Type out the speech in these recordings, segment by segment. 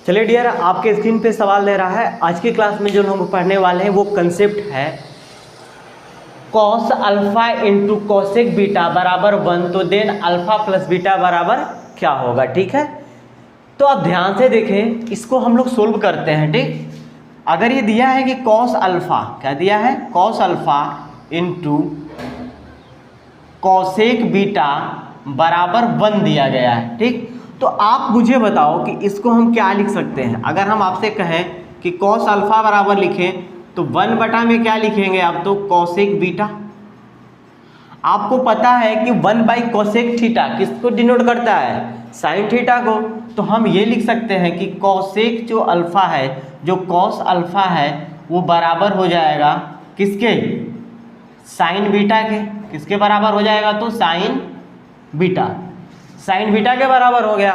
चलिए डियर, आपके स्क्रीन पे सवाल दे रहा है। आज की क्लास में जो हम पढ़ने वाले हैं वो कंसेप्ट है cos alpha into cosec beta बराबर 1, तो देन अल्फा प्लस बीटा बराबर क्या होगा। ठीक है, तो आप ध्यान से देखें, इसको हम लोग सोल्व करते हैं। ठीक, अगर ये दिया है कि कॉस अल्फा, क्या दिया है, cos alpha into cosec beta बराबर 1 दिया गया है। ठीक, तो आप मुझे बताओ कि इसको हम क्या लिख सकते हैं। अगर हम आपसे कहें कि कॉस अल्फा बराबर लिखें तो 1 बटा में क्या लिखेंगे आप, तो कॉसेक बीटा। आपको पता है कि 1 बाई कॉसेक थीटा किसको डिनोट करता है, साइन थीटा को। तो हम ये लिख सकते हैं कि कॉसेक जो अल्फा है, जो कॉस अल्फा है, वो बराबर हो जाएगा किसके, साइन बीटा के। किसके बराबर हो जाएगा, तो साइन बीटा, साइन बीटा के बराबर हो गया।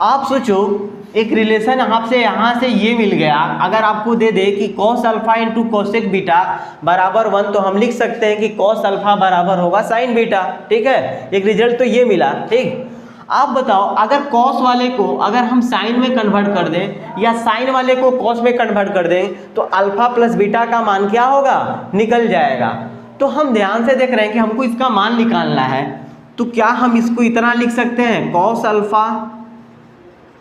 आप सोचो, एक रिलेशन आपसे यहाँ से ये मिल गया। अगर आपको दे दे कि cos alpha into cosec beta बराबर 1, तो हम लिख सकते हैं कि कॉस अल्फा बराबर होगा साइन बीटा। ठीक है, एक रिजल्ट तो ये मिला। ठीक, आप बताओ, अगर कॉस वाले को अगर हम साइन में कन्वर्ट कर दें या साइन वाले को कॉस में कन्वर्ट कर दें, तो अल्फा प्लस बीटा का मान क्या होगा, निकल जाएगा। तो हम ध्यान से देख रहे हैं कि हमको इसका मान निकालना है। तो क्या हम इसको इतना लिख सकते हैं, कॉस अल्फा,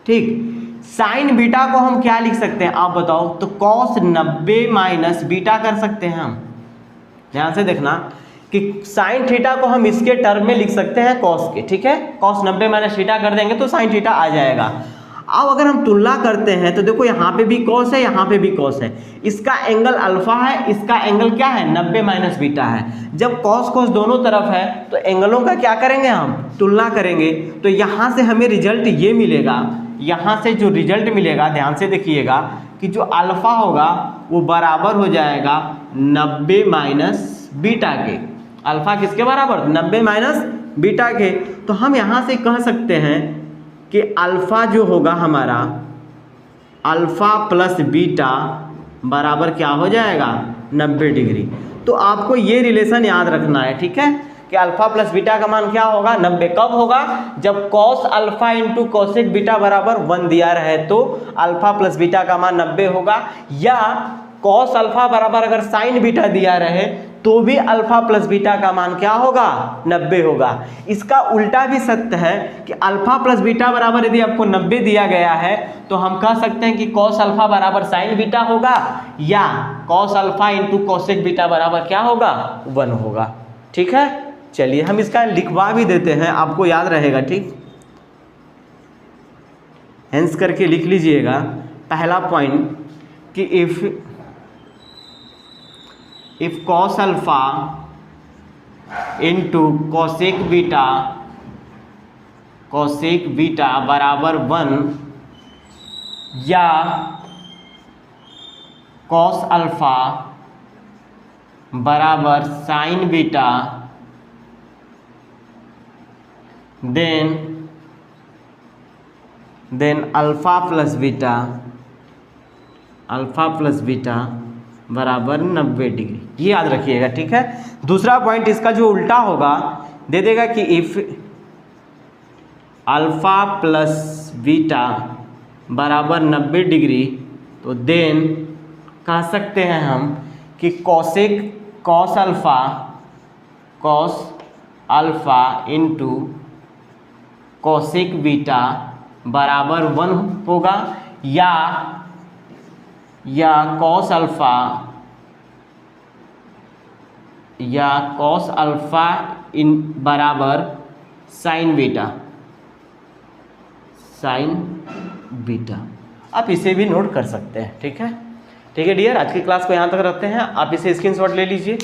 ठीक, साइन बीटा को हम क्या लिख सकते हैं आप बताओ, तो कॉस 90 माइनस बीटा कर सकते हैं हम। ध्यान से देखना कि साइन थीटा को हम इसके टर्म में लिख सकते हैं कॉस के। ठीक है, कॉस 90 माइनस थीटा कर देंगे तो साइन थीटा आ जाएगा। अब अगर हम तुलना करते हैं तो देखो, यहाँ पे भी कॉस है, यहाँ पे भी कॉस है। इसका एंगल अल्फा है, इसका एंगल क्या है, 90 माइनस बीटा है। जब कॉस कॉस दोनों तरफ है तो एंगलों का क्या करेंगे, हम तुलना करेंगे। तो यहाँ से हमें रिजल्ट ये मिलेगा, यहाँ से जो रिजल्ट मिलेगा, ध्यान से देखिएगा कि जो अल्फा होगा वो बराबर हो जाएगा 90 माइनस बीटा के। अल्फा किसके बराबर, 90 माइनस बीटा के। तो हम यहाँ से कह सकते हैं कि अल्फा जो होगा हमारा, अल्फा प्लस बीटा बराबर क्या हो जाएगा, 90 डिग्री। तो आपको ये रिलेशन याद रखना है। ठीक है, कि अल्फा प्लस बीटा का मान क्या होगा, 90। कब होगा, जब cos alpha into cosec beta बराबर 1 दिया रहे तो अल्फा प्लस बीटा का मान 90 होगा। या कॉस अल्फा बराबर अगर साइन बीटा दिया रहे तो भी अल्फा प्लस बीटा का मान क्या होगा, 90 होगा। इसका उल्टा भी सत्य है कि अल्फा प्लस बीटा बराबर यदि आपको 90 दिया गया है तो हम कह सकते हैं कि कॉस अल्फा बराबर साइन बीटा होगा, या cos alpha into cosec beta बराबर क्या होगा, 1 होगा। ठीक है, चलिए हम इसका लिखवा भी देते हैं, आपको याद रहेगा। ठीक, हेंस करके लिख लीजिएगा। पहला पॉइंट कि if cos alpha into cosec beta बराबर 1, या कॉस अल्फा बराबर sine beta, then alpha plus beta बराबर 90 डिग्री। ये याद रखिएगा। ठीक है, दूसरा पॉइंट इसका जो उल्टा होगा, दे देगा कि इफ अल्फा प्लस बीटा बराबर 90 डिग्री, तो देन कह सकते हैं हम कि cos alpha into cosec beta बराबर 1 होगा, या कॉस अल्फा इन बराबर साइन बीटा। आप इसे भी नोट कर सकते हैं। ठीक है डियर, आज की क्लास को यहाँ तक रखते हैं। आप इसे स्क्रीनशॉट ले लीजिए।